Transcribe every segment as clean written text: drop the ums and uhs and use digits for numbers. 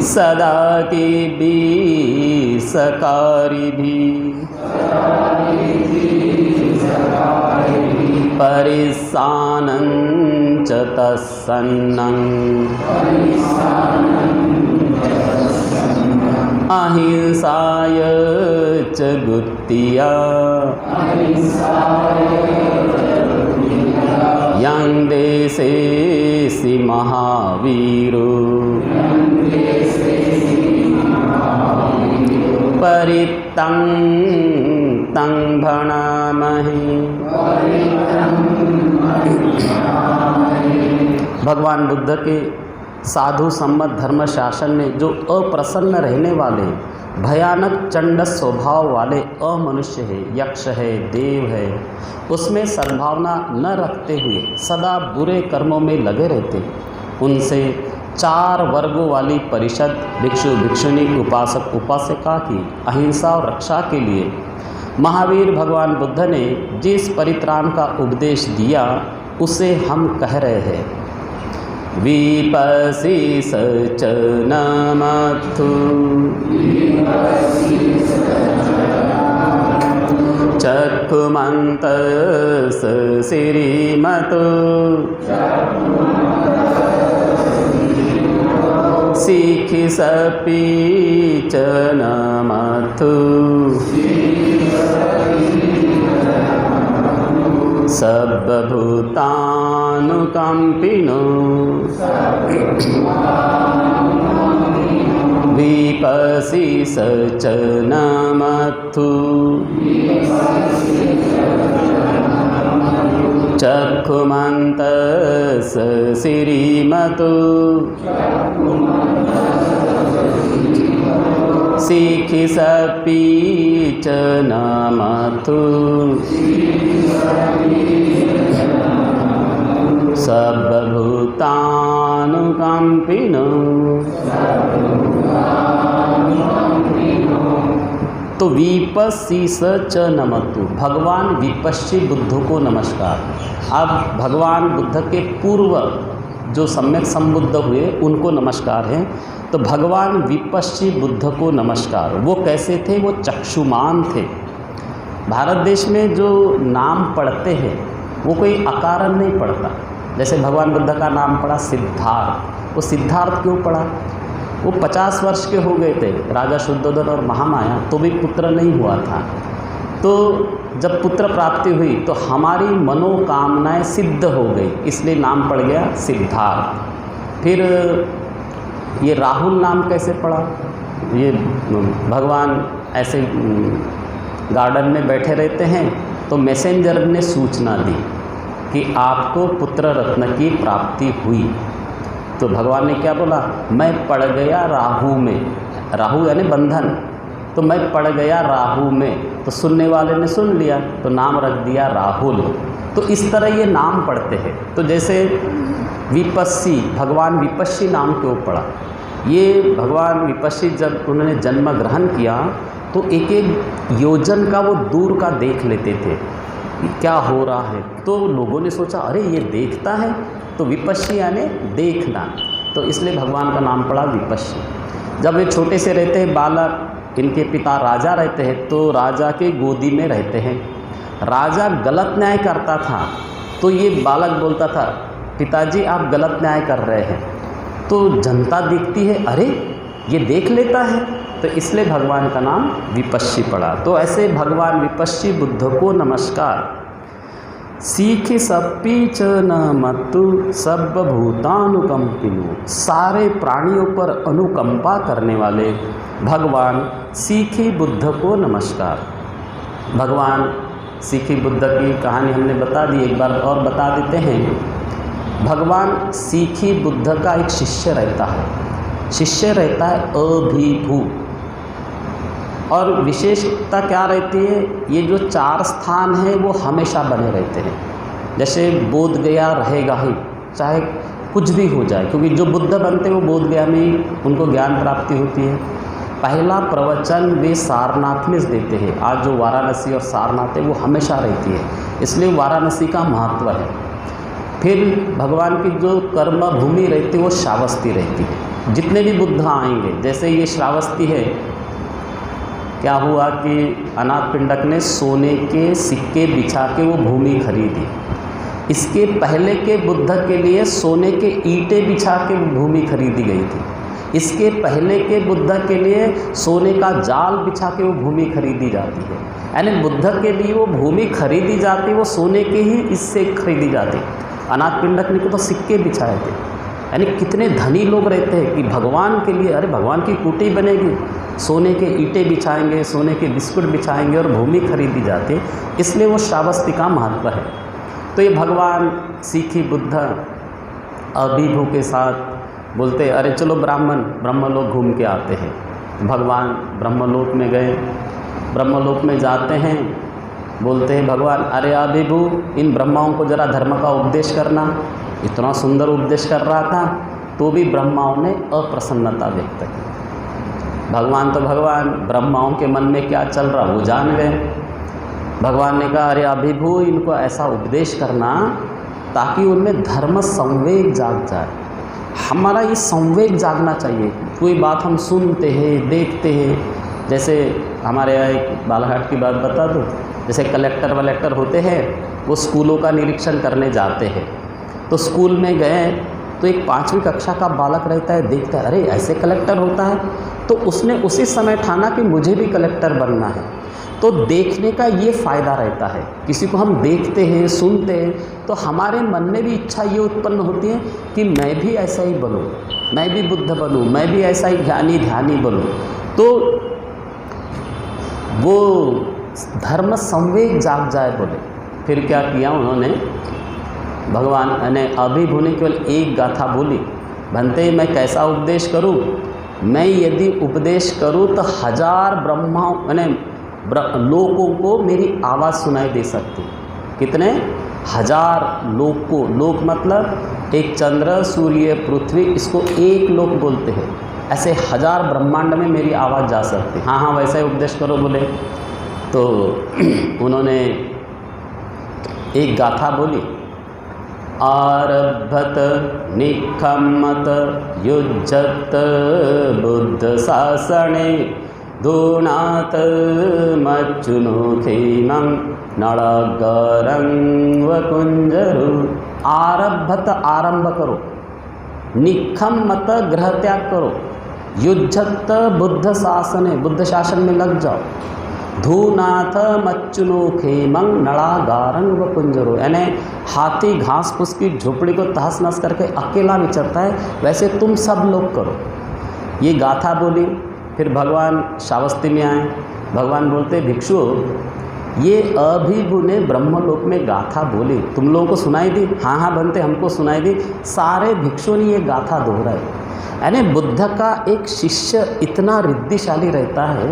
सदा की भी सकारी भी परिसानं च तत्सन्नं अहिंसाय च गुत्तिया यं देशेऽसि महावीरो परितं तं भणामहे। भगवान बुद्ध के साधु सम्मत धर्म शासन ने जो अप्रसन्न रहने वाले भयानक चंड स्वभाव वाले अमनुष्य है, यक्ष है, देव है, उसमें सद्भावना न रखते हुए सदा बुरे कर्मों में लगे रहते, उनसे 4 वर्गों वाली परिषद भिक्षु भिक्षुणी उपासक उपासिका की अहिंसा और रक्षा के लिए महावीर भगवान बुद्ध ने जिस परित्राण का उपदेश दिया उसे हम कह रहे हैं। विपस्सिस च न मत्थु चक्षुमन्तस् श्रीमतो शिक्षिसपि च न मत्थु सर्वभूतानुकम्पिनो विपस्सिस च न मत्थु चक्षुमन्तस् श्रीमतो शिक्षिसपि च न मत्थु सर्वभूतानुकम्पिनो। तो विपस्सिस च न मत्थु, भगवान विपश्ची बुद्ध को नमस्कार। अब भगवान बुद्ध के पूर्व जो सम्यक संबुद्ध हुए उनको नमस्कार है। तो भगवान विपश्ची बुद्ध को नमस्कार। वो कैसे थे? वो चक्षुमान थे। भारत देश में जो नाम पढ़ते हैं वो कोई अकारण नहीं पढ़ता। जैसे भगवान बुद्ध का नाम पड़ा सिद्धार्थ, वो सिद्धार्थ क्यों पड़ा? वो 50 वर्ष के हो गए थे, राजा शुद्धोधन और महामाया, तो भी पुत्र नहीं हुआ था। तो जब पुत्र प्राप्ति हुई तो हमारी मनोकामनाएं सिद्ध हो गई, इसलिए नाम पड़ गया सिद्धार्थ। फिर ये राहुल नाम कैसे पड़ा? ये भगवान ऐसे गार्डन में बैठे रहते हैं तो मैसेंजर ने सूचना दी कि आपको पुत्र रत्न की प्राप्ति हुई। तो भगवान ने क्या बोला? मैं पड़ गया राहु में। राहु यानी बंधन। तो मैं पड़ गया राहु में। तो सुनने वाले ने सुन लिया तो नाम रख दिया राहुल। तो इस तरह ये नाम पढ़ते हैं। तो जैसे विपस्सी, भगवान विपस्सी नाम क्यों पड़ा? ये भगवान विपस्सी जब उन्होंने जन्म ग्रहण किया तो एक एक योजन का वो दूर का देख लेते थे क्या हो रहा है। तो लोगों ने सोचा अरे ये देखता है, तो विपस्सी यानी देखना, तो इसलिए भगवान का नाम पड़ा विपस्सी। जब ये छोटे से रहते हैं बालक, इनके पिता राजा रहते हैं तो राजा के गोदी में रहते हैं। राजा गलत न्याय करता था तो ये बालक बोलता था पिताजी आप गलत न्याय कर रहे हैं। तो जनता देखती है अरे ये देख लेता है, तो इसलिए भगवान का नाम विपस्सी पड़ा। तो ऐसे भगवान विपस्सी बुद्ध को नमस्कार। सीखि सप्पी च न मत्तु सर्वभूतानुकंपिनो, सारे प्राणियों पर अनुकंपा करने वाले भगवान सीखी बुद्ध को नमस्कार। भगवान सीखी बुद्ध की कहानी हमने बता दी, एक बार और बता देते हैं। भगवान सीखी बुद्ध का एक शिष्य रहता है, शिष्य रहता है अभिभू। और विशेषता क्या रहती है? ये जो 4 स्थान हैं वो हमेशा बने रहते हैं। जैसे बोध गया रहेगा ही, चाहे कुछ भी हो जाए, क्योंकि जो बुद्ध बनते हैं वो बोध गया में ही उनको ज्ञान प्राप्ति होती है। पहला प्रवचन वे सारनाथ में देते हैं। आज जो वाराणसी और सारनाथ है वो हमेशा रहती है, इसलिए वाराणसी का महत्व है। फिर भगवान की जो कर्म भूमि रहती है वो श्रावस्ती रहती है। जितने भी बुद्ध आएंगे, जैसे ये श्रावस्ती है, क्या हुआ कि अनाथपिंडक ने सोने के सिक्के बिछा के वो भूमि खरीदी। इसके पहले के बुद्ध के लिए सोने के ईंटें बिछा के भूमि खरीदी गई थी। इसके पहले के बुद्ध के लिए सोने का जाल बिछा के वो भूमि खरीदी जाती है। यानी बुद्ध के लिए वो भूमि खरीदी जाती, वो सोने के ही इससे खरीदी जाती। अनाथपिंडक ने तो सिक्के बिछाए थे। यानी कितने धनी लोग रहते हैं कि भगवान के लिए, अरे भगवान की कुटी बनेगी, सोने के ईंटें बिछाएंगे, सोने के बिस्कुट बिछाएंगे और भूमि खरीदी जाती है। इसलिए वो श्रावस्ती का महत्व है। तो ये भगवान सीखी बुद्ध अभिभू के साथ बोलते अरे चलो ब्रह्मलोक घूम के आते हैं। भगवान ब्रह्मलोक में गए। ब्रह्मलोक में जाते हैं, बोलते हैं भगवान अरे अभिभू इन ब्रह्माओं को जरा धर्म का उपदेश करना। इतना सुंदर उपदेश कर रहा था तो भी ब्रह्माओं ने अप्रसन्नता व्यक्त की। भगवान तो भगवान, ब्रह्माओं के मन में क्या चल रहा वो जान गए। भगवान ने कहा अरे अभिभू इनको ऐसा उपदेश करना ताकि उनमें धर्म संवेग जाग जाए। हमारा ये संवेग जागना चाहिए। कोई बात हम सुनते हैं, देखते हैं, जैसे हमारे यहाँ एक बालाघाट की बात बता दूँ, जैसे कलेक्टर वलेक्टर होते हैं, वो स्कूलों का निरीक्षण करने जाते हैं। तो स्कूल में गए तो एक 5वीं कक्षा का बालक रहता है, देखता है अरे ऐसे कलेक्टर होता है, तो उसने उसी समय ठाना कि मुझे भी कलेक्टर बनना है। तो देखने का ये फ़ायदा रहता है। किसी को हम देखते हैं, सुनते हैं, तो हमारे मन में भी इच्छा ये उत्पन्न होती है कि मैं भी ऐसा ही बनूं, मैं भी बुद्ध बनूं, मैं भी ऐसा ही ध्यानी बनूं। तो वो धर्म संवेग जाग जाए बोले। फिर क्या किया उन्होंने, भगवान ने अभिभू ने केवल एक गाथा बोली, बनते मैं कैसा उपदेश करूं, मैं यदि उपदेश करूं तो 1000 ब्रह्माओं यानी लोगों को मेरी आवाज़ सुनाई दे सकती। कितने 1000 लोक को, लोक मतलब एक चंद्र सूर्य पृथ्वी, इसको एक लोक बोलते हैं। ऐसे 1000 ब्रह्मांड में मेरी आवाज़ जा सकती। हाँ हाँ वैसा ही उपदेश करो बोले। तो उन्होंने एक गाथा बोली, आरभत निखम्मत युज्जत बुद्ध शासने दोनाथ मच्चुनो खेमं नड़गरं वकुंजरु। आरभत आरंभ करो, निखम्मत ग्रह त्याग करो, युज्जत बुद्ध शासने बुद्ध शासन में लग जाओ, धूनाथ मच्चुनो खेमं नड़ागारंग व कुंजरो। यानी हाथी घास फूस की झोपड़ी को तहस नहस करके अकेला विचरता है, वैसे तुम सब लोग करो। ये गाथा बोली। फिर भगवान श्रावस्ती में आए। भगवान बोलते भिक्षु ये अभिभू ने ब्रह्मलोक में गाथा बोली, तुम लोगों को सुनाई दी? हाँ हाँ बनते हमको सुनाई दी। सारे भिक्षुओं ने ये गाथा दोहराई। यानी बुद्ध का एक शिष्य इतना रिद्धिशाली रहता है,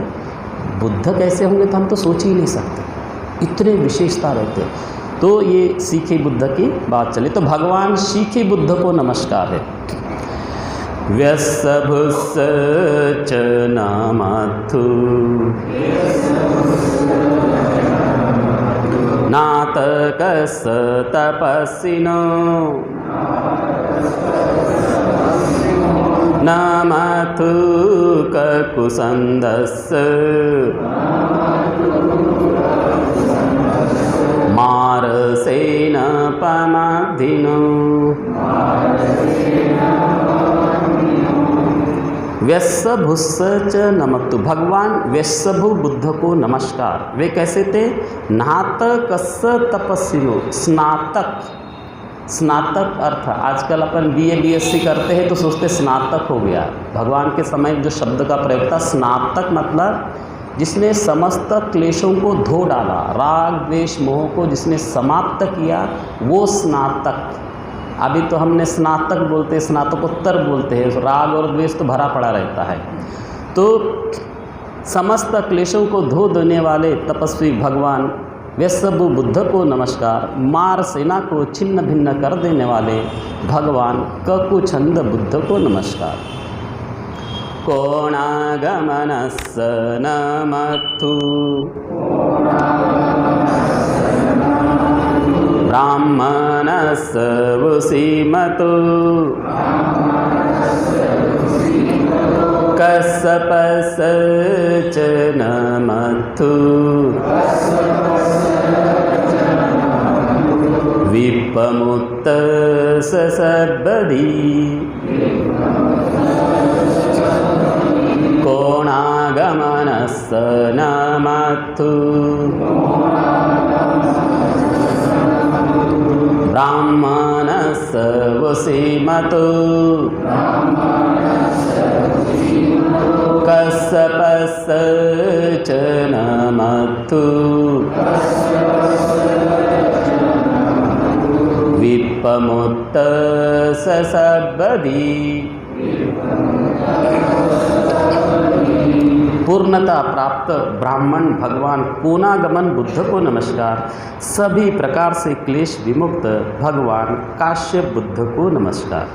बुद्ध कैसे होंगे तो हम तो सोच ही नहीं सकते, इतने विशेषता रहते। तो ये सीखे बुद्ध की बात चली। तो भगवान सीखे बुद्ध को नमस्कार है। व्यसभुस च नामथु नातकस तपस्विनो नामथु ककुसंदस् मारसेन पमाधिनो। व्यसभुस च नमतु, भगवान व्यसभु बुद्ध को नमस्कार। वे कैसे थे? नातकस तपस्विनो, स्नातक। स्नातक अर्थ आजकल अपन BA BSc करते हैं तो सोचते स्नातक हो गया। भगवान के समय जो शब्द का प्रयोग था स्नातक, मतलब जिसने समस्त क्लेशों को धो डाला, राग द्वेष मोह को जिसने समाप्त किया, वो स्नातक। अभी तो हमने स्नातक बोलते, स्नातकोत्तर बोलते हैं, राग और द्वेष तो भरा पड़ा रहता है। तो समस्त क्लेशों को धो देने वाले तपस्वी भगवान व्यसभु बुद्ध को नमस्कार। मार सेना को छिन्न भिन्न कर देने वाले भगवान ककुछंद बुद्ध को नमस्कार। कोणागमनस्स नमतु ब्राह्मणस्स वसीमतु कसपस च नमथु विपमुक्त ससबदी कोणागमनस्स नमथु ब्राह्मणस्स वसीमतु कसपस च नमथु विपमुक्त ससबदी। पूर्णता प्राप्त ब्राह्मण भगवान कोणागमन बुद्ध को नमस्कार। सभी प्रकार से क्लेश विमुक्त भगवान काश्यप बुद्ध को नमस्कार।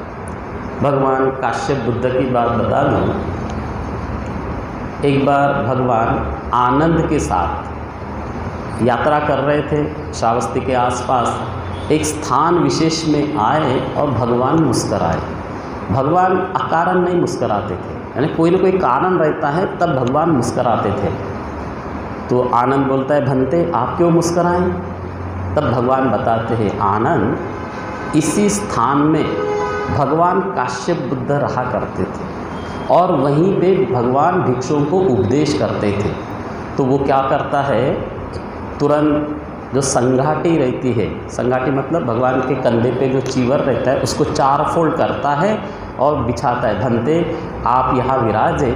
भगवान काश्यप बुद्ध की बात बता दूं। एक बार भगवान आनंद के साथ यात्रा कर रहे थे, श्रावस्ती के आसपास एक स्थान विशेष में आए और भगवान मुस्कराए। भगवान अकारण नहीं मुस्कराते थे, यानी कोई ना कोई कारण रहता है तब भगवान मुस्कराते थे। तो आनंद बोलता है, भंते आप क्यों मुस्कराएं? तब भगवान बताते हैं, आनंद इसी स्थान में भगवान काश्यप बुद्ध रहा करते थे और वहीं पे भगवान भिक्षुओं को उपदेश करते थे। तो वो क्या करता है, तुरंत जो संघाटी रहती है, संघाटी मतलब भगवान के कंधे पे जो चीवर रहता है उसको 4 फोल्ड करता है और बिछाता है। भंते आप यहाँ विराजे,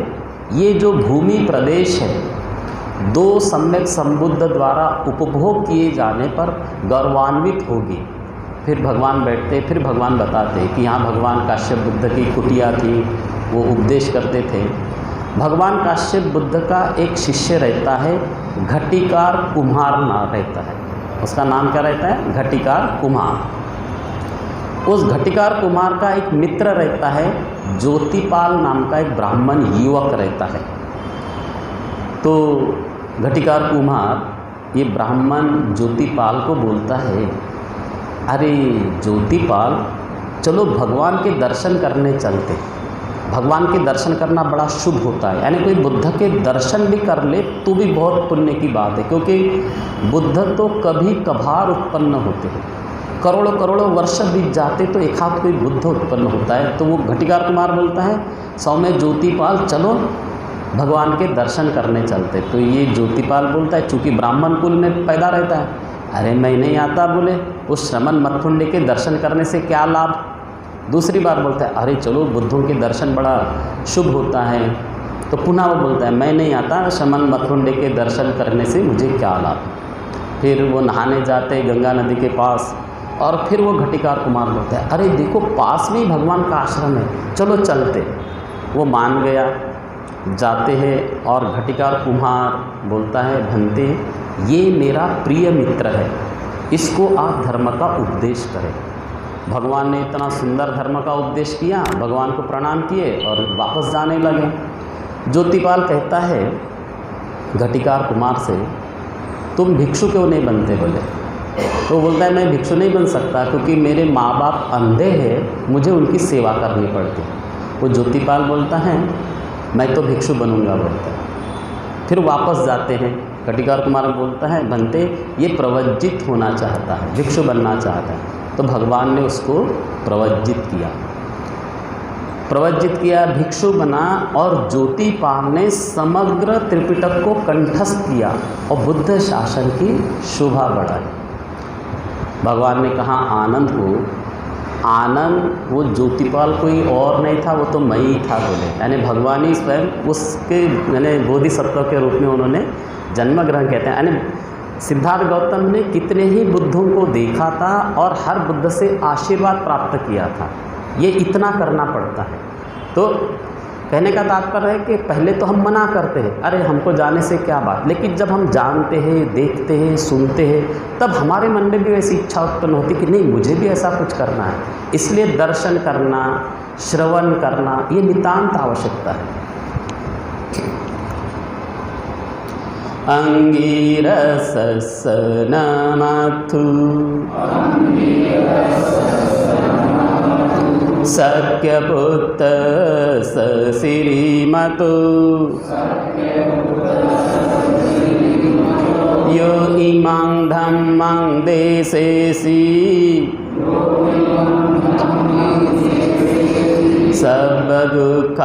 ये जो भूमि प्रदेश है 2 सम्यक संबुद्ध द्वारा उपभोग किए जाने पर गौरवान्वित होगी। फिर भगवान बैठते, फिर भगवान बताते कि यहाँ भगवान काश्यप बुद्ध की कुटिया थी, वो उपदेश करते थे। भगवान काश्यप बुद्ध का एक शिष्य रहता है, घटिकार कुम्हार नाम रहता है। उसका नाम क्या रहता है? घटिकार कुम्हार। उस घटिकार कुम्हार का एक मित्र रहता है, ज्योतिपाल नाम का एक ब्राह्मण युवक रहता है। तो घटिकार कुम्हार ये ब्राह्मण ज्योतिपाल को बोलता है, अरे ज्योतिपाल चलो भगवान के दर्शन करने चलते। भगवान के दर्शन करना बड़ा शुभ होता है, यानी कोई बुद्ध के दर्शन भी कर ले तो भी बहुत पुण्य की बात है, क्योंकि बुद्ध तो कभी कभार उत्पन्न होते हैं, करोड़ों करोड़ों वर्ष बीत जाते तो एक हाथ कोई बुद्ध उत्पन्न होता है। तो वो घटिकार कुमार बोलता है, सौम्य ज्योतिपाल चलो भगवान के दर्शन करने चलते। तो ये ज्योतिपाल बोलता है, चूँकि ब्राह्मण कुल में पैदा रहता है, अरे मैं नहीं आता, बोले उस श्रमण मथुंडे के दर्शन करने से क्या लाभ। दूसरी बार बोलता है, अरे चलो बुद्धों के दर्शन बड़ा शुभ होता है। तो पुनः वो बोलता है, मैं नहीं आता, श्रमण मथुंडे के दर्शन करने से मुझे क्या लाभ। फिर वो नहाने जाते गंगा नदी के पास और फिर वो घटिकार कुमार बोलता है, अरे देखो पास में ही भगवान का आश्रम है, चलो चलते। वो मान गया, जाते हैं और घटिकार कुम्हार बोलता है, भंते ये मेरा प्रिय मित्र है, इसको आप धर्म का उपदेश करें। भगवान ने इतना सुंदर धर्म का उपदेश किया, भगवान को प्रणाम किए और वापस जाने लगे। ज्योतिपाल कहता है घटिकार कुमार से, तुम भिक्षु क्यों नहीं बनते? बोले तो बोलता है, मैं भिक्षु नहीं बन सकता क्योंकि मेरे माँ बाप अंधे हैं, मुझे उनकी सेवा करनी पड़ती। वो ज्योतिपाल बोलता है, मैं तो भिक्षु बनूंगा बोलता है। फिर वापस जाते हैं। घटिकार कुमार बोलता है, बनते ये प्रवज्जित होना चाहता है, भिक्षु बनना चाहता है। तो भगवान ने उसको प्रवज्जित किया, भिक्षु बना और ज्योतिपाल ने समग्र त्रिपिटक को कंठस्थ किया और बुद्ध शासन की शोभा बढ़ाई। भगवान ने कहा आनंद को, आनंद वो ज्योतिपाल कोई और नहीं था, वो तो मैं ही था बोले, यानी भगवान ही स्वयं उसके यानी बोधिसत्व के रूप में उन्होंने जन्म ग्रहण कहते हैं। यानी सिद्धार्थ गौतम ने कितने ही बुद्धों को देखा था और हर बुद्ध से आशीर्वाद प्राप्त किया था, ये इतना करना पड़ता है। तो कहने का तात्पर्य है कि पहले तो हम मना करते हैं, अरे हमको जाने से क्या बात, लेकिन जब हम जानते हैं, देखते हैं, सुनते हैं, तब हमारे मन में भी ऐसी इच्छा उत्पन्न होती कि नहीं मुझे भी ऐसा कुछ करना है। इसलिए दर्शन करना, श्रवण करना ये नितांत आवश्यकता है। अंगिरस नमथु सत्यपुत्र श्रीमतो यो इमां धम्मं देशेसि सर्वदुःखापनुदनं।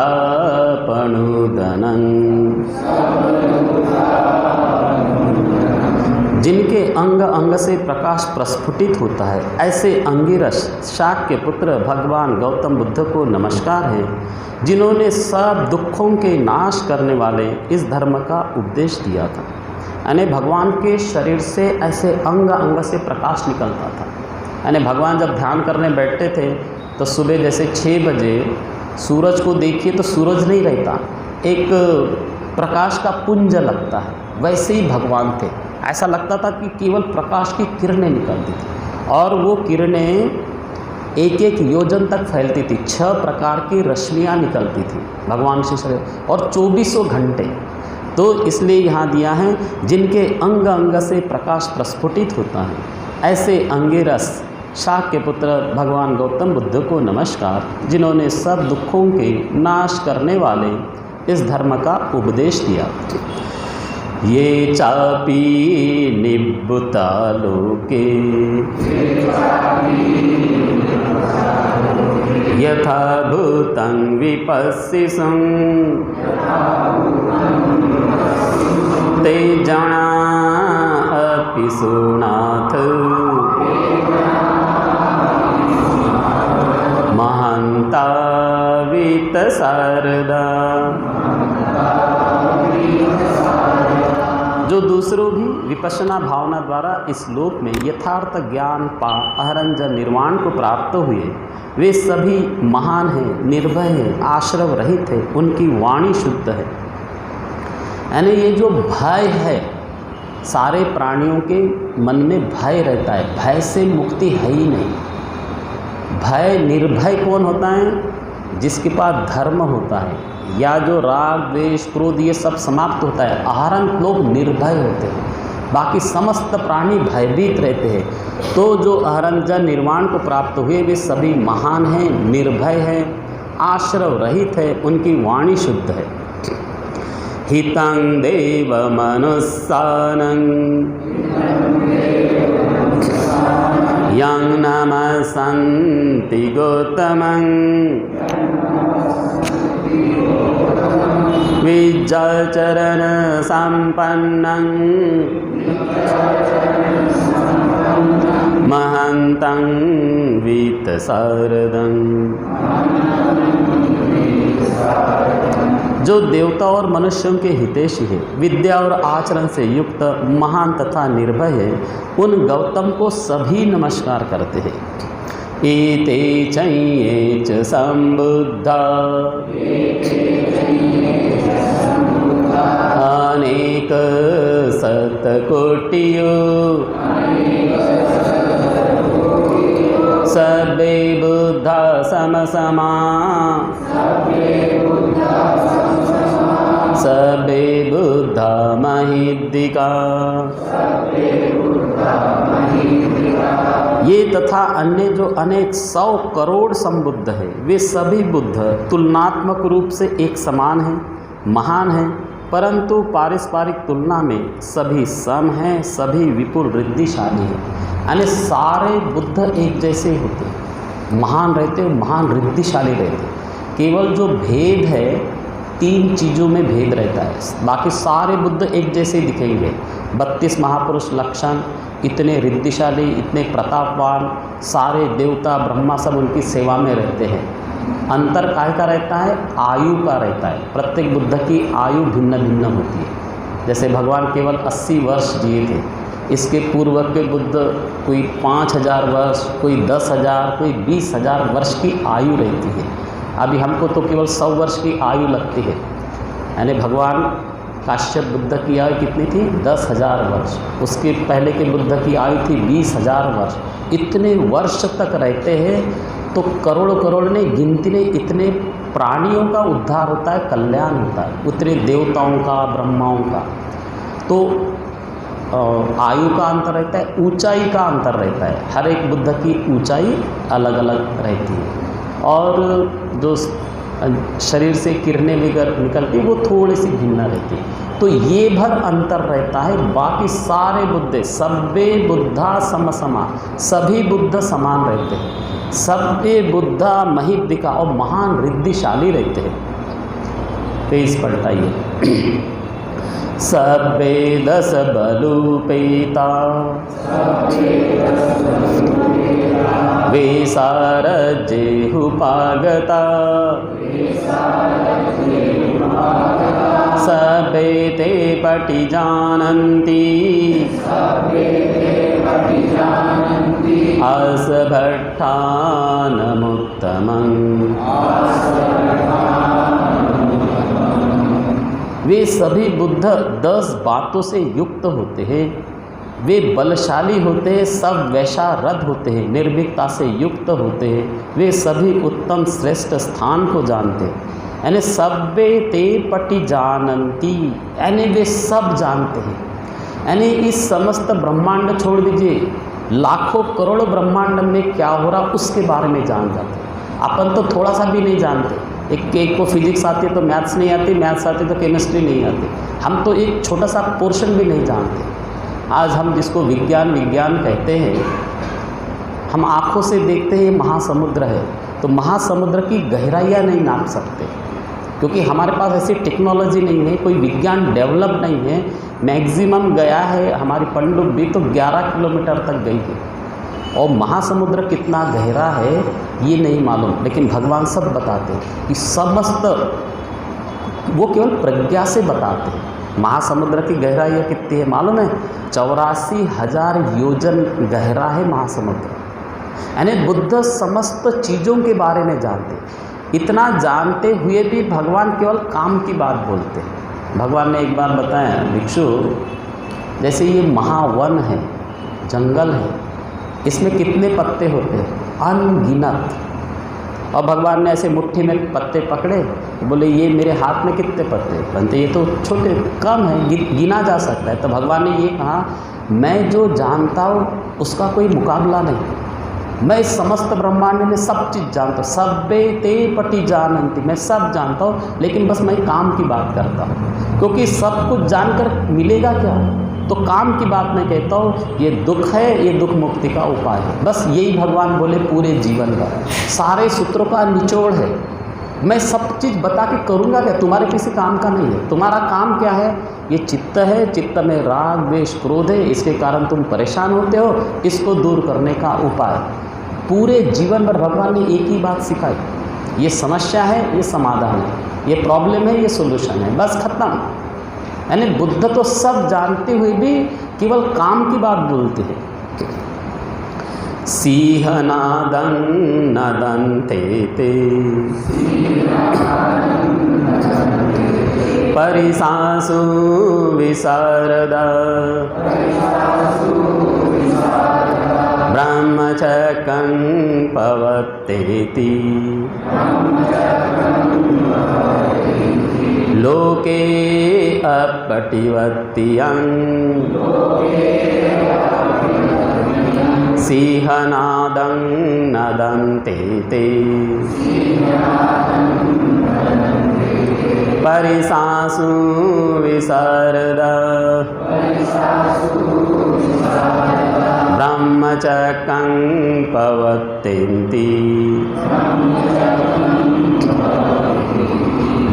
जिनके अंग अंग से प्रकाश प्रस्फुटित होता है, ऐसे अंगिरस शाक्य पुत्र भगवान गौतम बुद्ध को नमस्कार है, जिन्होंने सब दुखों के नाश करने वाले इस धर्म का उपदेश दिया था। यानी भगवान के शरीर से ऐसे अंग अंग से प्रकाश निकलता था। यानी भगवान जब ध्यान करने बैठते थे तो सुबह जैसे 6 बजे सूरज को देखिए तो सूरज नहीं रहता, एक प्रकाश का पुंज लगता है, वैसे ही भगवान थे। ऐसा लगता था कि केवल प्रकाश की किरणें निकलती थी और वो किरणें एक एक योजन तक फैलती थी। 6 प्रकार की रश्मियाँ निकलती थी भगवान के शरीर और 2400 घंटे। तो इसलिए यहाँ दिया है जिनके अंग अंग से प्रकाश प्रस्फुटित होता है, ऐसे अंगिरस शाक्य पुत्र भगवान गौतम बुद्ध को नमस्कार, जिन्होंने सब दुखों के नाश करने वाले इस धर्म का उपदेश दिया। ये चापी निब्बुता लोके यथा भूतं विपस्सिसं ते जना अपि सुनाथ महंता वित्तसारदा। जो दूसरों भी विपश्यना भावना द्वारा इस लोक में यथार्थ ज्ञान पा अहरंजन निर्वाण को प्राप्त हुए, वे सभी महान हैं, निर्भय हैं, आश्रव रहित है, उनकी वाणी शुद्ध है। यानी ये जो भय है, सारे प्राणियों के मन में भय रहता है, भय से मुक्ति है ही नहीं। भय निर्भय कौन होता है? जिसके पास धर्म होता है, या जो राग द्वेष क्रोध ये सब समाप्त होता है, आहरण लोग निर्भय होते हैं, बाकी समस्त प्राणी भयभीत रहते हैं। तो जो अहरंजन निर्वाण को प्राप्त हुए वे सभी महान हैं, निर्भय हैं, आश्रव रहित है, उनकी वाणी शुद्ध है। हितं देव मनुस्सानं यं नमसन्ति गौतमं विज्जलचरण संपन्नं महन्तं वित्तसारदं। जो देवता और मनुष्यों के हितैषी है, विद्या और आचरण से युक्त, महान तथा निर्भय है, उन गौतम को सभी नमस्कार करते हैं। एते चैये च संबुद्धा अनेक शतकोटियो सर्वे बुद्धा समसमा सर्वे बुद्धा महिद्दिका। ये तथा अन्य जो अनेक 100 करोड़ संबुद्ध है, वे सभी बुद्ध तुलनात्मक रूप से एक समान हैं, महान हैं, परंतु पारस्परिक तुलना में सभी सम हैं, सभी विपुल रिद्धिशाली हैं। यानी सारे बुद्ध एक जैसे होते, महान रहते, महान रिद्धिशाली रहते। केवल जो भेद है 3 चीज़ों में भेद रहता है, बाकी सारे बुद्ध एक जैसे दिखेंगे। 32 महापुरुष लक्षण, इतने रिद्धिशाली, इतने प्रतापवान, सारे देवता ब्रह्मा सब उनकी सेवा में रहते हैं। अंतर काय का रहता है? आयु का रहता है। प्रत्येक बुद्ध की आयु भिन्न भिन्न होती है। जैसे भगवान केवल 80 वर्ष जिए थे, इसके पूर्व के बुद्ध कोई 5000 वर्ष, कोई 10,000, कोई 20,000 वर्ष की आयु रहती है। अभी हमको तो केवल 100 वर्ष की आयु लगती है। यानी भगवान काश्यप बुद्ध की आयु कितनी थी? 10,000 वर्ष। उसके पहले के बुद्ध की आयु थी 20,000 वर्ष। इतने वर्ष तक रहते हैं तो करोड़ करोड़ ने गिनती नहीं, इतने प्राणियों का उद्धार होता है, कल्याण होता है, उतने देवताओं का, ब्रह्माओं का। तो आयु का अंतर रहता है, ऊंचाई का अंतर रहता है। हर एक बुद्ध की ऊंचाई अलग अलग रहती है। और जो शरीर से किरणें निकलती वो थोड़ी सी भिन्न रहती है। तो ये भर अंतर रहता है, बाकी सारे बुद्धे सभ्य बुद्धा समसमा, सभी बुद्ध समान रहते हैं, सभ्य बुद्धा महिद्दिका और महान रिद्धिशाली रहते हैं। पेज पलटाइए। सभ्य दस बलूपेता वेसारजेहुपागता सभ्य ते पटि जानन्ति असभट्टानमुत्तमम्। वे सभी बुद्ध 10 बातों से युक्त होते हैं, वे बलशाली होते हैं, सब वैशारद होते हैं, निर्भीकता से युक्त होते हैं, वे सभी उत्तम श्रेष्ठ स्थान को जानते हैं। यानी सभ्य ते पटि जानन्ति, यानी वे सब जानते हैं। यानी इस समस्त ब्रह्मांड छोड़ दीजिए, लाखों करोड़ों ब्रह्मांड में क्या हो रहा उसके बारे में जान जाते हैं। अपन तो थोड़ा सा भी नहीं जानते। एक को फिजिक्स आती है तो मैथ्स नहीं आती, मैथ्स आती तो केमिस्ट्री नहीं आती। हम तो एक छोटा सा पोर्शन भी नहीं जानते। आज हम जिसको विज्ञान कहते हैं, हम आँखों से देखते हैं ये महासमुद्र है, तो महासमुद्र की गहराइयाँ नहीं नाप सकते, क्योंकि हमारे पास ऐसी टेक्नोलॉजी नहीं है, कोई विज्ञान डेवलप नहीं है। मैक्सिमम गया है हमारी पनडुब्बी तो 11 किलोमीटर तक गई है, और महासमुद्र कितना गहरा है ये नहीं मालूम, लेकिन भगवान सब बताते हैं कि समस्त वो केवल प्रज्ञा से बताते हैं। महासमुद्र की गहराई कितनी है मालूम है? 84,000 योजन गहरा है महासमुद्र। यानी बुद्ध समस्त चीज़ों के बारे में जानते, इतना जानते हुए भी भगवान केवल काम की बात बोलते हैं। भगवान ने एक बार बताया, भिक्षु जैसे ये महावन है, जंगल है, इसमें कितने पत्ते होते हैं? अनगिनत। और भगवान ने ऐसे मुट्ठी में पत्ते पकड़े, बोले ये मेरे हाथ में कितने पत्ते बनते? ये तो छोटे कम है, गिना जा सकता है। तो भगवान ने ये कहा, मैं जो जानता हूँ उसका कोई मुकाबला नहीं। मैं इस समस्त ब्रह्मांड में सब चीज़ जानता हूँ, सभ्य ते पटि जानन्ति, मैं सब जानता हूँ, लेकिन बस मैं काम की बात करता हूँ, क्योंकि सब कुछ जानकर मिलेगा क्या? तो काम की बात मैं कहता हूँ, ये दुख है, ये दुख मुक्ति का उपाय है। बस यही भगवान बोले पूरे जीवन का, सारे सूत्रों का निचोड़ है। मैं सब चीज़ बता के करूँगा क्या? तुम्हारे किसी काम का नहीं है। तुम्हारा काम क्या है? ये चित्त है, चित्त में राग द्वेष क्रोध है, इसके कारण तुम परेशान होते हो, इसको दूर करने का उपाय। पूरे जीवन भर भगवान ने एक ही बात सिखाई, ये समस्या है, ये समाधान है, ये प्रॉब्लम है, ये सोल्यूशन है, बस खत्म। यानी बुद्ध तो सब जानते हुए भी केवल काम की बात बोलते हैं। सिंहनादं नदन्ते ते परिसासु विशारदा ब्रह्मचक्रं पवत्तेति लोके अपटिवत्तियं सिंहनादं नदन्ते ते परिसासु विशारदा ब्रह्मचक्रं पवत्तेति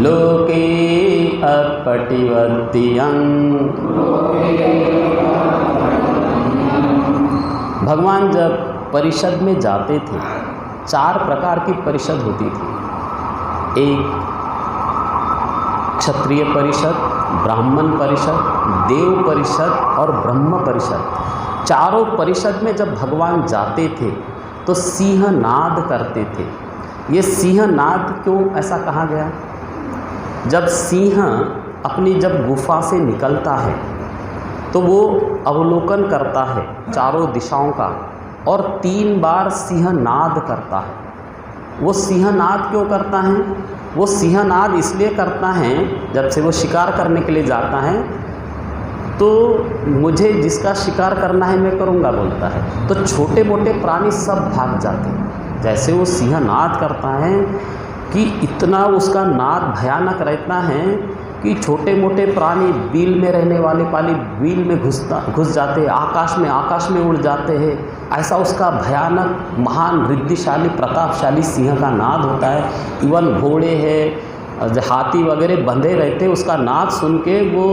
लोके अपटिवत्तियं। भगवान जब परिषद में जाते थे, 4 प्रकार की परिषद होती थी। एक क्षत्रिय परिषद, ब्राह्मण परिषद, देव परिषद और ब्रह्म परिषद। चारों परिषद में जब भगवान जाते थे तो सिंहनाद करते थे। ये सिंहनाद क्यों ऐसा कहा गया? जब सिंह अपनी जब गुफा से निकलता है तो वो अवलोकन करता है चारों दिशाओं का, और 3 बार सिंहनाद करता है। वो सिंहनाद क्यों करता है? वो सिंहनाद इसलिए करता है, जब से वो शिकार करने के लिए जाता है तो मुझे जिसका शिकार करना है मैं करूँगा बोलता है, तो छोटे मोटे प्राणी सब भाग जाते हैं। जैसे वो सिंह नाद करता है कि इतना उसका नाद भयानक रहता है कि छोटे मोटे प्राणी बिल में रहने वाले प्राणी बिल में घुस जाते हैं, आकाश में उड़ जाते हैं। ऐसा उसका भयानक महान रिद्धिशाली प्रतापशाली सिंह का नाद होता है। इवन घोड़े हैं, हाथी वगैरह बंधे रहते हैं, उसका नाद सुन के वो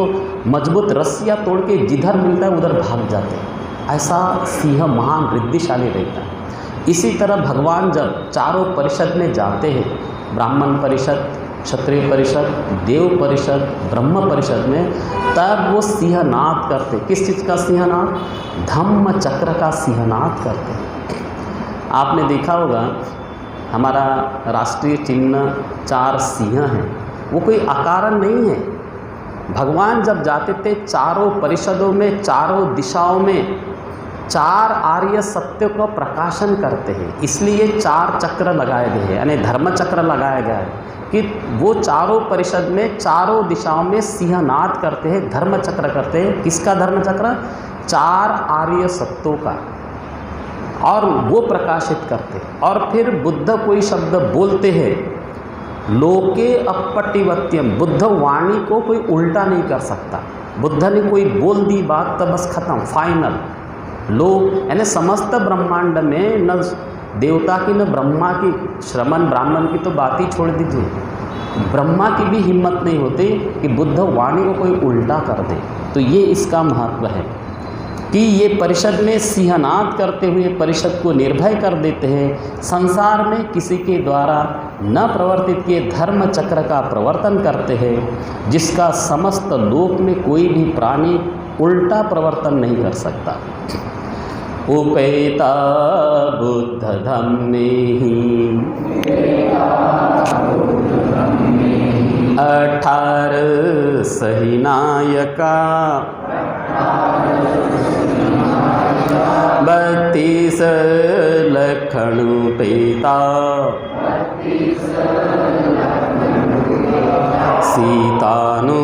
मजबूत रस्सियाँ तोड़ के जिधर मिलता है उधर भाग जाते हैं। ऐसा सिंह महान रिद्धिशाली रहता है। इसी तरह भगवान जब चारों परिषद में जाते हैं, ब्राह्मण परिषद, क्षत्रिय परिषद, देव परिषद, ब्रह्म परिषद में, तब वो सिंहनाद करते। किस चीज़ का सिंहनाद? धम्म चक्र का सिंहनाद करते। आपने देखा होगा हमारा राष्ट्रीय चिन्ह 4 सिंह हैं, वो कोई अकारण नहीं है। भगवान जब जाते थे चारों परिषदों में, चारों दिशाओं में 4 आर्य सत्य को प्रकाशन करते हैं, इसलिए 4 चक्र लगाए गए हैं, यानी धर्म चक्र लगाया गया है कि वो चारों परिषद में चारों दिशाओं में सिंहनाद करते हैं, धर्म चक्र करते हैं। किसका धर्म चक्र? 4 आर्य सत्यों का, और वो प्रकाशित करते हैं। और फिर बुद्ध कोई शब्द बोलते हैं, लोके अपटिवत्यम, बुद्ध वाणी को कोई उल्टा नहीं कर सकता। बुद्ध ने कोई बोल दी बात तो बस खत्म, फाइनल। लोग यानी समस्त ब्रह्मांड में न देवता की न ब्रह्मा की, श्रमण ब्राह्मण की तो बात ही छोड़ दीजिए, ब्रह्मा की भी हिम्मत नहीं होती कि बुद्ध वाणी को कोई उल्टा कर दे। तो ये इसका महत्व है कि ये परिषद में सिंहनाद करते हुए परिषद को निर्भय कर देते हैं। संसार में किसी के द्वारा न प्रवर्तित किए धर्म चक्र का प्रवर्तन करते हैं, जिसका समस्त लोक में कोई भी प्राणी उल्टा प्रवर्तन नहीं कर सकता। उपेता बुद्ध धम्मे ही 18 सहिनायका 32 लक्षण उपेता सीतानु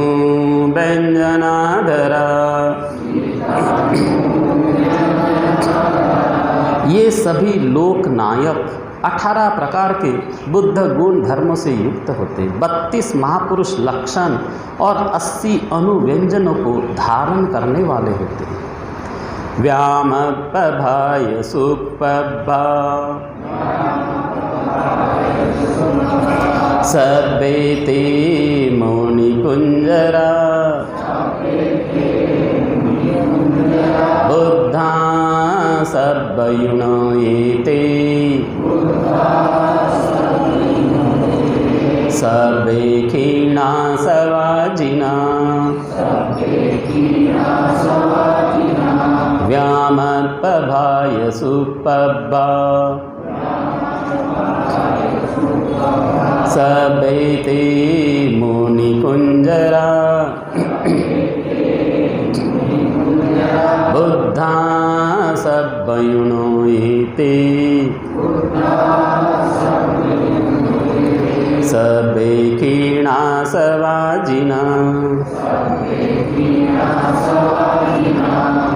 व्यंजनाधरा। ये सभी लोकनायक 18 प्रकार के बुद्ध गुण धर्मों से युक्त होते, 32 महापुरुष लक्षण और 80 अनुव्यंजनों को धारण करने वाले होते हैं। व्यामपभाय सुपभा सर्वेते मुनिकुंजरा बुद्धा सर्वयुनो एते सर्वे क्षीणा सवाजिना व्यामर्पभाय सुपभा सर्वेते मुनिकुंजरा बुद्धा सर्वयुनो एते सर्वे क्षीणा सवाजिना।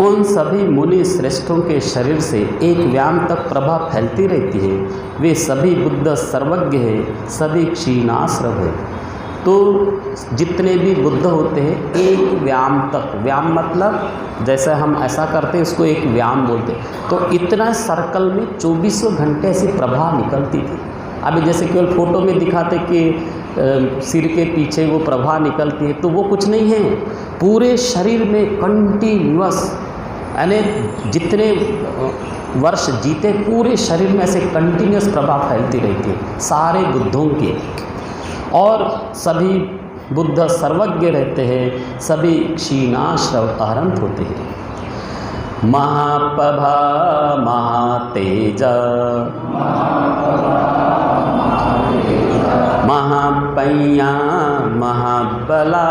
उन सभी मुनि श्रेष्ठों के शरीर से एक व्याम तक प्रभा फैलती रहती है। वे सभी बुद्ध सर्वज्ञ है, सभी क्षीणाश्रव है। तो जितने भी बुद्ध होते हैं एक व्याम तक, व्याम मतलब जैसे हम ऐसा करते हैं उसको एक व्याम बोलते हैं। तो इतना सर्कल में 24 घंटे ऐसी प्रभा निकलती थी। अभी जैसे केवल फोटो में दिखाते कि सिर के पीछे वो प्रभा निकलती है, तो वो कुछ नहीं है, पूरे शरीर में कंटिन्यूअस, यानी जितने वर्ष जीते पूरे शरीर में ऐसे कंटिन्यूअस प्रभा फैलती रहती है सारे बुद्धों के। और सभी बुद्ध सर्वज्ञ रहते हैं, सभी क्षीणाश्रव अहरंत होते हैं। महाप्रभा महातेजा महापैया महाबला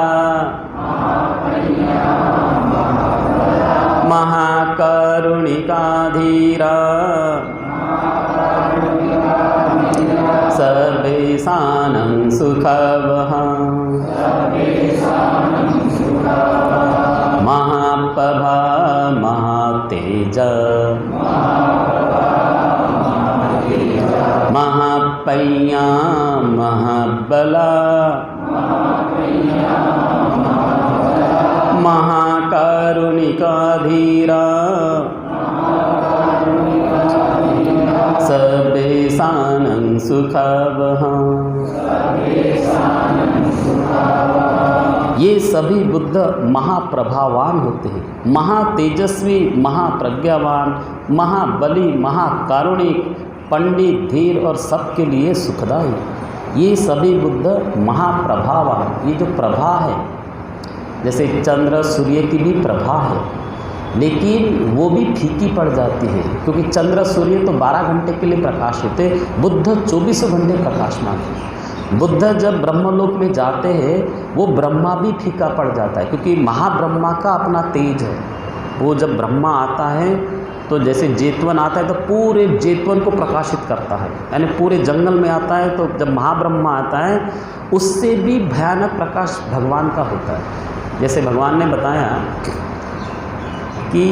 महाकरुणिका धीरा सर्वेशानं सुखवहा महाप्रभा महातेज महाकैया महाबला महाकारुणिका धीरा सर्वेशानं सुखावहा। ये सभी बुद्ध महाप्रभावान होते हैं, महातेजस्वी, महाप्रज्ञावान, महाबली, महाकारुणिक, पंडित, धीर और सबके लिए सुखदायी। ये सभी बुद्ध महाप्रभावान। ये जो प्रभा है, जैसे चंद्र सूर्य की भी प्रभा है, लेकिन वो भी फीकी पड़ जाती है, क्योंकि चंद्र सूर्य तो 12 घंटे के लिए प्रकाश होते, बुद्ध 24 घंटे प्रकाशमान है। बुद्ध जब ब्रह्मलोक में जाते हैं, वो ब्रह्मा भी फीका पड़ जाता है, क्योंकि महाब्रह्मा का अपना तेज है। वो जब ब्रह्मा आता है तो जैसे जेतवन आता है तो पूरे जेतवन को प्रकाशित करता है, यानी पूरे जंगल में आता है। तो जब महाब्रह्मा आता है, उससे भी भयानक प्रकाश भगवान का होता है। जैसे भगवान ने बताया कि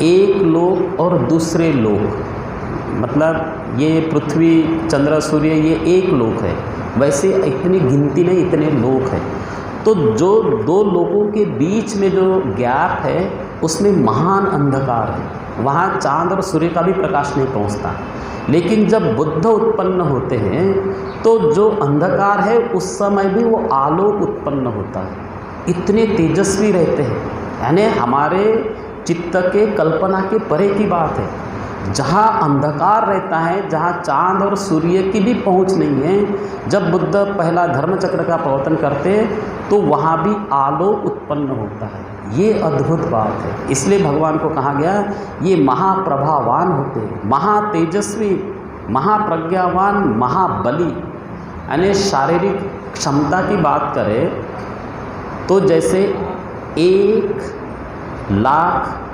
एक लोक और दूसरे लोक, मतलब ये पृथ्वी, चंद्र, सूर्य, ये एक लोक है, वैसे इतनी गिनती नहीं, इतने लोक हैं। तो जो दो लोगों के बीच में जो गैप है, उसमें महान अंधकार है, वहाँ चांद और सूर्य का भी प्रकाश नहीं पहुँचता। लेकिन जब बुद्ध उत्पन्न होते हैं तो जो अंधकार है उस समय भी वो आलोक उत्पन्न होता है। इतने तेजस्वी रहते हैं, यानी हमारे चित्त के कल्पना के परे की बात है। जहाँ अंधकार रहता है, जहाँ चांद और सूर्य की भी पहुँच नहीं है, जब बुद्ध पहला धर्मचक्र का प्रवर्तन करते तो वहाँ भी आलोक उत्पन्न होता है। ये अद्भुत बात है। इसलिए भगवान को कहा गया ये महाप्रभावान होते हैं, महातेजस्वी, महाप्रज्ञावान, महाबली। यानी शारीरिक क्षमता की बात करें तो जैसे 1 लाख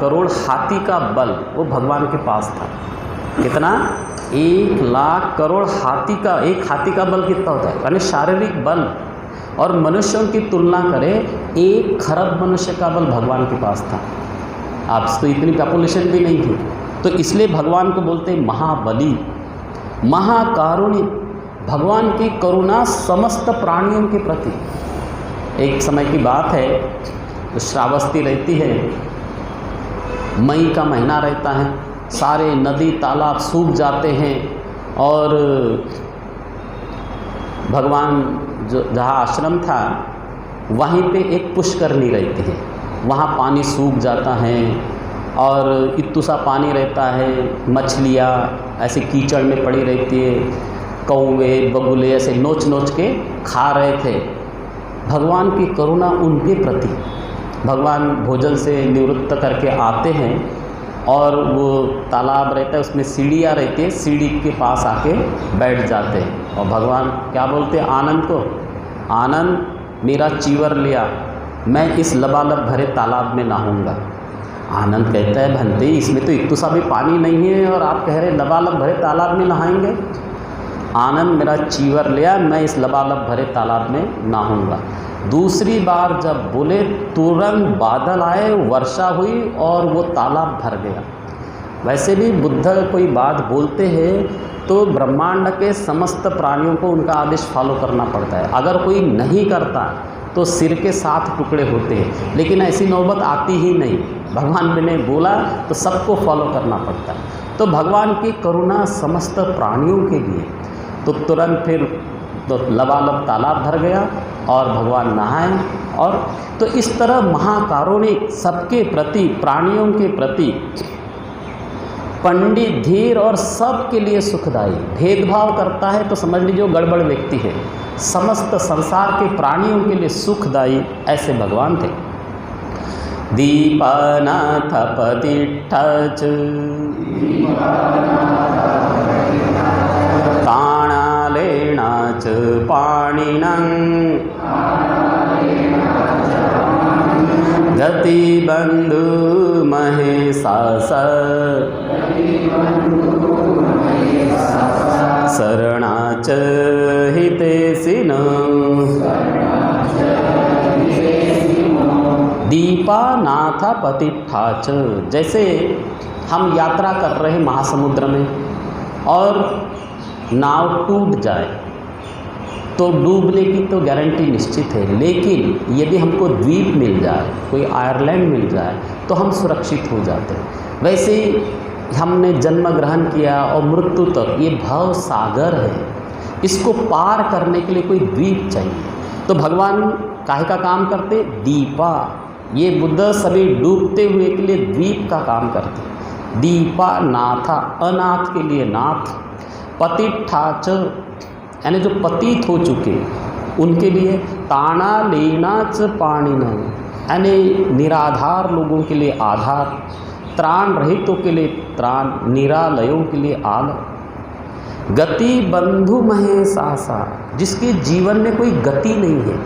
करोड़ हाथी का बल वो भगवान के पास था। कितना? 1 लाख करोड़ हाथी का, एक हाथी का बल कितना होता है, यानी शारीरिक बल। और मनुष्यों की तुलना करें 1 खरब मनुष्य का बल भगवान के पास था। आप तो इतनी पॉपुलेशन भी नहीं थी। तो इसलिए भगवान को बोलते हैं महाबली, महाकारुणिक। भगवान की करुणा समस्त प्राणियों के प्रति। एक समय की बात है, श्रावस्ती रहती है, मई का महीना रहता है, सारे नदी तालाब सूख जाते हैं और भगवान जो जहाँ आश्रम था वहीं पे एक पुष्करनी रहती है, वहाँ पानी सूख जाता है और इत्तू सा पानी रहता है, मछलियाँ ऐसे कीचड़ में पड़ी रहती है, कौवे बगुले ऐसे नोच नोच के खा रहे थे। भगवान की करुणा उनके प्रति। भगवान भोजन से निवृत्त करके आते हैं और वो तालाब रहता है, उसमें सीढ़ियाँ रहती है, सीढ़ी के पास आके बैठ जाते हैं और भगवान क्या बोलते हैं आनंद को, आनंद मेरा चीवर लिया, मैं इस लबालब भरे तालाब में नहाऊंगा। आनंद कहता है भंते इसमें तो इतना सा भी पानी नहीं है और आप कह रहे लबालब भरे तालाब में नहाएंगे। आनंद मेरा चीवर लिया, मैं इस लबालब भरे तालाब में नहाऊंगा। दूसरी बार जब बोले तुरंत बादल आए, वर्षा हुई और वो तालाब भर गया। वैसे भी बुद्ध कोई बात बोलते हैं तो ब्रह्मांड के समस्त प्राणियों को उनका आदेश फॉलो करना पड़ता है। अगर कोई नहीं करता तो सिर के 7 टुकड़े होते हैं, लेकिन ऐसी नौबत आती ही नहीं। भगवान ने बोला तो सबको फॉलो करना पड़ता है। तो भगवान की करुणा समस्त प्राणियों के लिए। तो तुरंत फिर तो लबालब तालाब भर गया और भगवान नहाए। और तो इस तरह महाकारुणिक, सबके प्रति, प्राणियों के प्रति, पंडित, धीर और सब के लिए सुखदायी। भेदभाव करता है तो समझ लीजिए गड़बड़ व्यक्ति है। समस्त संसार के प्राणियों के लिए सुखदायी ऐसे भगवान थे। दीपानाथ पतिष्ठच काणालेनाच पाणिनं गतिबन्धु महेशास शरणाच हितेशिनो। दीपानाथ पतिष्ठाच, जैसे हम यात्रा कर रहे हैं महासमुद्र में, और नाव टूट जाए तो डूबने की तो गारंटी निश्चित है, लेकिन यदि हमको द्वीप मिल जाए, कोई आयरलैंड मिल जाए, तो हम सुरक्षित हो जाते हैं। वैसे ही हमने जन्म ग्रहण किया और मृत्यु तक ये भव सागर है, इसको पार करने के लिए कोई द्वीप चाहिए। तो भगवान काहे का काम करते? दीपा। ये बुद्ध सभी डूबते हुए के लिए द्वीप का काम करते। दीपा नाथा, अनाथ के लिए नाथ, पतिठाच यानी जो पतित हो चुके उनके लिए, ताना लेनाच पाणिना यानी निराधार लोगों के लिए आधार, त्राण रहितों के लिए त्राण, निरालयों के लिए आल, गति बंधु महेशासा जिसके जीवन में कोई गति नहीं है।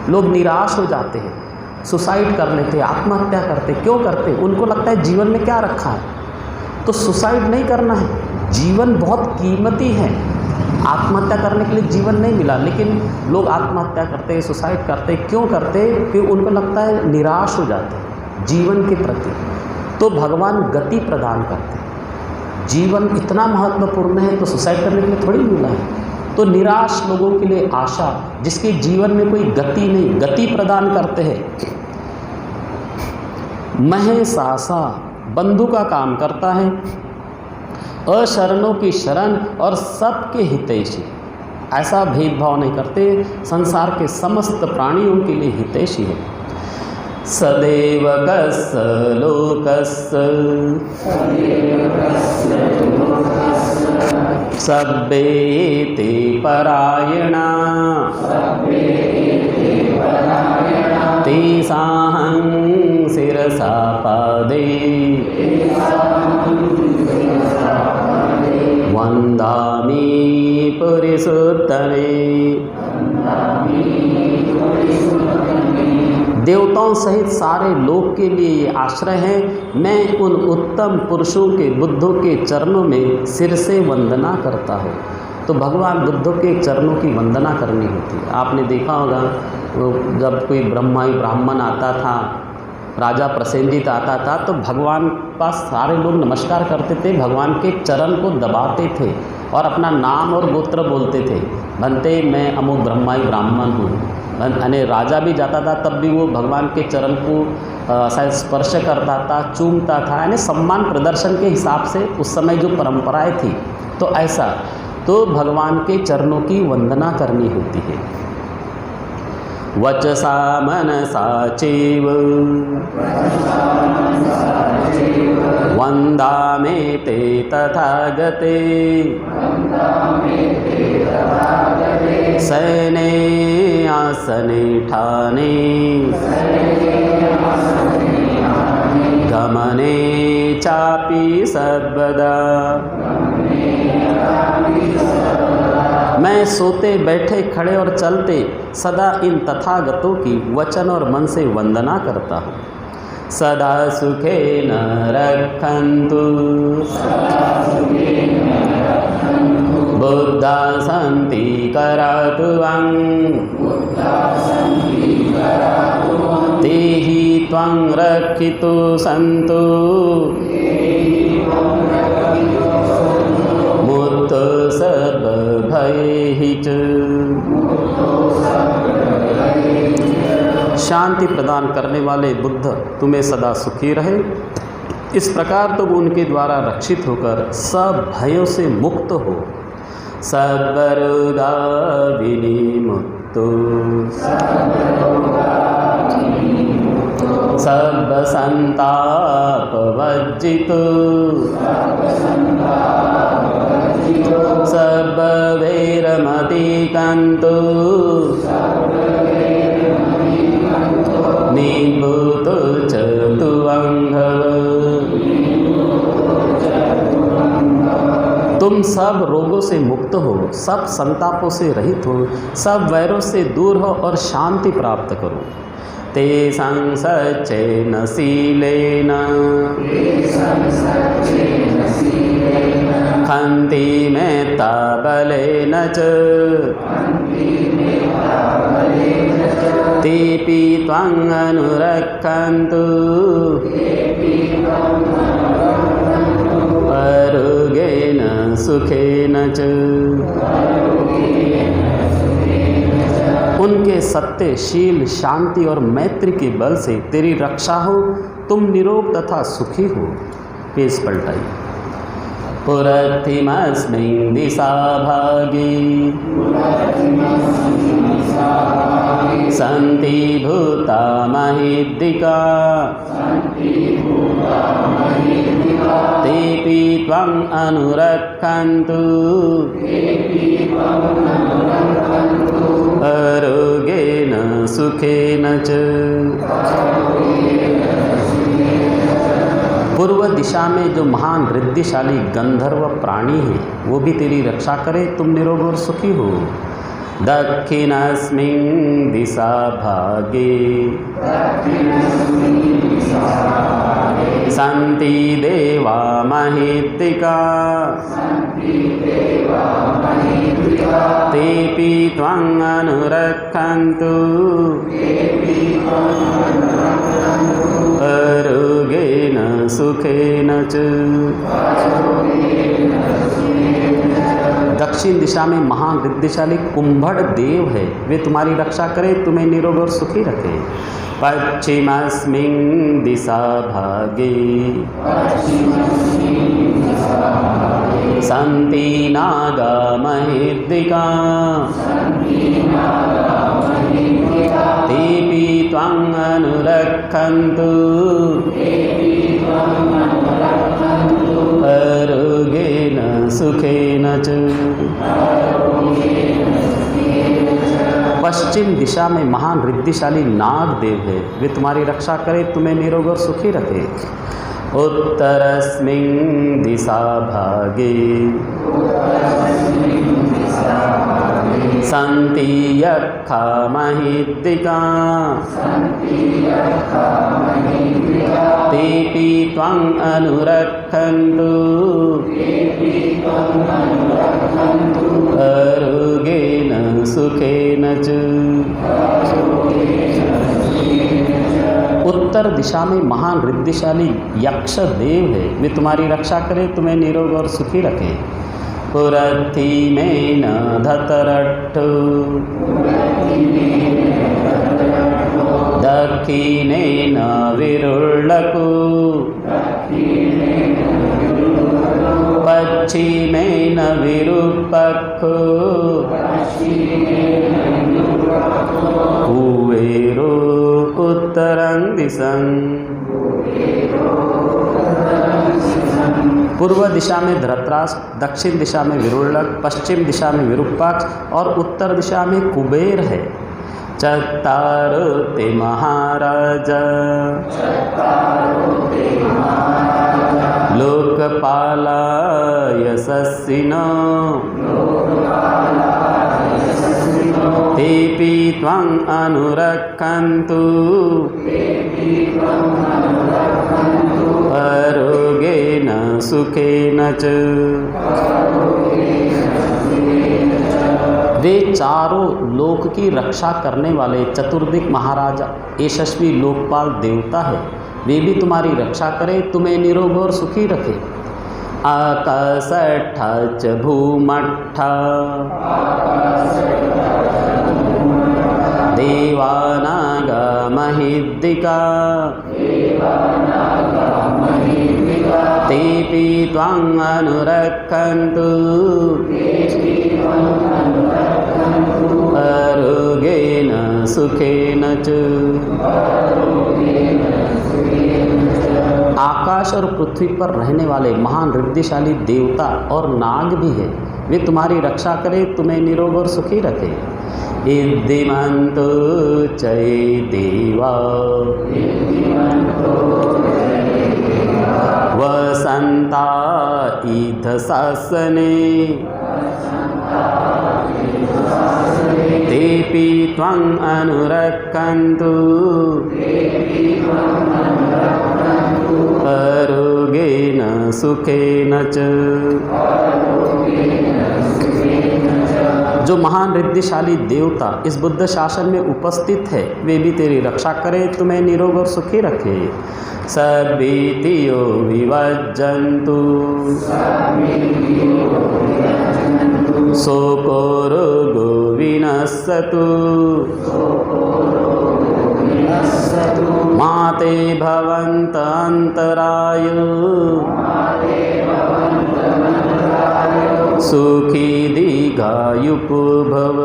लोग निराश हो जाते हैं, सुसाइड कर लेते हैं, आत्महत्या करते। क्यों करते? उनको लगता है जीवन में क्या रखा है, तो सुसाइड नहीं करना है। जीवन बहुत कीमती है, आत्महत्या करने के लिए जीवन नहीं मिला, लेकिन लोग आत्महत्या करते हैं, सुसाइड करते। क्यों करते? क्योंकि उनको लगता है, निराश हो जाते हैं जीवन के प्रति। तो भगवान गति प्रदान करते हैं। जीवन इतना महत्वपूर्ण है तो सुसाइड करने के लिए थोड़ी मिला है। तो निराश लोगों के लिए आशा, जिसके जीवन में कोई गति नहीं, गति प्रदान करते हैं। महेशासा बंधु का काम करता है, अशरणों की शरण और सबके हितैषी, ऐसा भेदभाव नहीं करते, संसार के समस्त प्राणियों के लिए हितैषी है। सदैव कस्य लोकस्य सब्बेते परायणा तेषां शिरसा पादे वन्दामि पुरुषोत्तमे। देवताओं सहित सारे लोक के लिए ये आश्रय है। मैं उन उत्तम पुरुषों के, बुद्धों के चरणों में सिर से वंदना करता हूँ। तो भगवान बुद्धों के चरणों की वंदना करनी होती है। आपने देखा होगा जब कोई ब्राह्मण आता था, राजा प्रसेनजित आता था, तो भगवान पास सारे लोग नमस्कार करते थे, भगवान के चरण को दबाते थे और अपना नाम और गोत्र बोलते थे। बनते मैं अमुक ब्राह्मण हूँ। यानी राजा भी जाता था तब भी वो भगवान के चरण को शायद स्पर्श करता था, चूमता था, यानी सम्मान प्रदर्शन के हिसाब से उस समय जो परंपराएं थी। तो ऐसा तो भगवान के चरणों की वंदना करनी होती है। वचसा मनसा चैव वन्दामे ते तथागते सैने आसने ठाने गमने चापि सर्वदा। मैं सोते बैठे खड़े और चलते सदा इन तथागतों की वचन और मन से वंदना करता हूँ। सदा सुखे न रखन्तु बुद्धा सन्ति करातुवं ते हि त्वं रक्षितु सन्तु मुक्तो सर्वभयैः च। शांति प्रदान करने वाले बुद्ध तुम्हें सदा सुखी रहे। इस प्रकार तुम उनके द्वारा रक्षित होकर सब भयों से मुक्त हो। सर्वरोगा विनिमुक्तो सर्वसंताप वर्जितो सर्ववैरमतिकन्तु निभूतो चतुरंगव। तुम सब रोगों से मुक्त हो, सब संतापों से रहित हो, सब वैरों से दूर हो और शांति प्राप्त करो। तेषां सच्चेन शीलेन खन्ति मेत्ता बलेन च तेऽपि त्वां अनुरक्षन्तु आरोग्येण आरोग्येन सुखेन च। उनके सत्य, शील, शांति और मैत्री के बल से तेरी रक्षा हो, तुम निरोग तथा सुखी हो। पेश पलटाई। पुरथिमस्मिन् दिशा भागे सन्ति भूता महीद्दिका तेऽपि त्वम् अनुरक्षन्तु आरोग्येन सुखेन च। पूर्व दिशा में जो महान रिद्धिशाली गंधर्व प्राणी है वो भी तेरी रक्षा करे, तुम निरोग और सुखी हो। दक्षिणस्मिन् दिशा भागे सन्ति देवा महीद्दिका तेऽपि त्वम् अनुरक्षन्तु आरोग्येन सुखेन च। दक्षिण दिशा में महान रिद्धिशाली कुंभड़ देव है, वे तुम्हारी रक्षा करें, तुम्हें निरोग और सुखी रखे। पश्चिमस्मिन् दिशा भागे सन्ति नागा महीद्दिका तेऽपि त्वम् अनुरक्षन्तु आरोग्येन सुखेन च। पश्चिम दिशा में महान रिद्धिशाली नाग देव है, वे तुम्हारी रक्षा करें, तुम्हें निरोग और सुखी रखे। उत्तरस्मिन् दिशा भागे सन्ति यक्षा महीद्दिका तेऽपि त्वम् अनुरक्षन्तु आरोग्येन सुखेन च। उत्तर दिशा में महान रिद्धिशाली यक्ष देव है, वे तुम्हारी रक्षा करें, तुम्हें निरोग और सुखी रखे। पुरथिमेन धतरट्टु दक्षिणेन विरुळ्ळकु पश्चिमेन विरूपक्खु कुबेरो उत्तरं दिशं। पूर्व दिशा में धृतराष्ट्र, दक्षिण दिशा में विरुळ्ळक, पश्चिम दिशा में विरूपाक्ष और उत्तर दिशा में कुबेर है। चत्तारो ते महाराजा लोकपाला यशस्विनो तेऽपि त्वम् अनुरक्षन्तु आरोग्येन सुखेन च। वे चारों लोक की रक्षा करने वाले चतुर्दिक महाराजा यशस्वी लोकपाल देवता है, वे भी तुम्हारी रक्षा करें, तुम्हें निरोग और सुखी रखे। आकाशट्ठा च भूमट्ठा देवानागा महीद्दिका तेऽपि त्वम् अनुरक्षन्तु आरोग्येन सुखेन च। आकाश और पृथ्वी पर रहने वाले महान रिद्धिशाली देवता और नाग भी है, वे तुम्हारी रक्षा करें, तुम्हें निरोग और सुखी रखे। इद्धिमन्तो चै देवा वसन्ता ईधशासने तेऽपि त्वम् अनुरक्षन्तु आरोग्येन सुखेन च। जो महान रिद्धिशाली देवता इस बुद्ध शासन में उपस्थित है वे भी तेरी रक्षा करें, तुम्हें निरोग और सुखी रखे। सर्वेतियो विवज्जन्तु शोको रोगो विनश्यतु माते भवन्त अन्तरायो सुखी दीर्घायुको भव।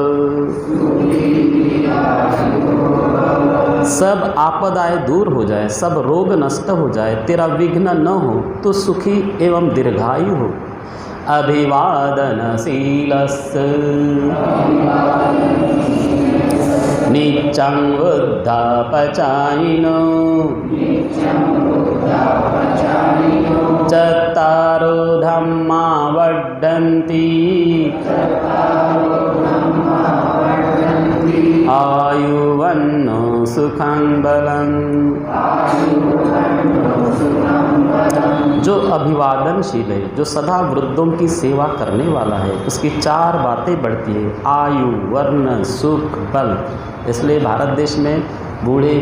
सब आपदाएं दूर हो जाए, सब रोग नष्ट हो जाए, तेरा विघ्न न हो, तो सुखी एवं दीर्घायु हो। अभिवादनशीलस्य नित्यं वृद्धापचायिनो चत्तारो धम्मा वर्धन्ति आयुवन्नो सुखं बलम्। जो अभिवादनशील है, जो सदा वृद्धों की सेवा करने वाला है, उसकी 4 बातें बढ़ती है, आयु, वर्ण, सुख, बल। इसलिए भारत देश में बूढ़े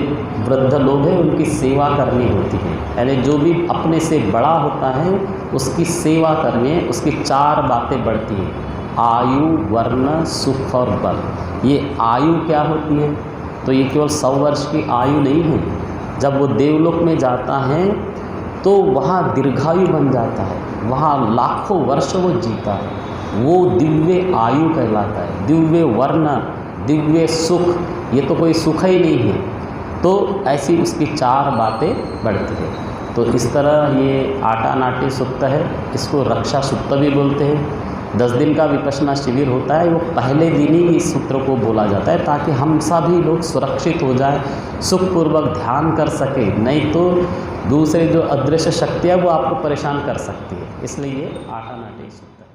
वृद्ध लोग हैं, उनकी सेवा करनी होती है, यानी जो भी अपने से बड़ा होता है उसकी सेवा करनी है, उसकी 4 बातें बढ़ती हैं, आयु, वर्ण, सुख और बल। ये आयु क्या होती है? तो ये केवल 100 वर्ष की आयु नहीं है। जब वो देवलोक में जाता है तो वहाँ दीर्घायु बन जाता है, वहाँ लाखों वर्ष वो जीता है, वो दिव्य आयु कहलाता है। दिव्य वर्ण, दिव्य सुख, ये तो कोई सुख ही नहीं है। तो ऐसी उसकी 4 बातें बढ़ती है। तो इस तरह ये आटा नाटी सुक्त है, इसको रक्षा सुक्त भी बोलते हैं। 10 दिन का विपश्यना शिविर होता है, वो पहले दिन ही इस सूत्र को बोला जाता है ताकि हम सभी लोग सुरक्षित हो जाएं, सुखपूर्वक ध्यान कर सके। नहीं तो दूसरे जो अदृश्य शक्तियाँ वो आपको परेशान कर सकती है, इसलिए ये आटा नाटी सूत्र है।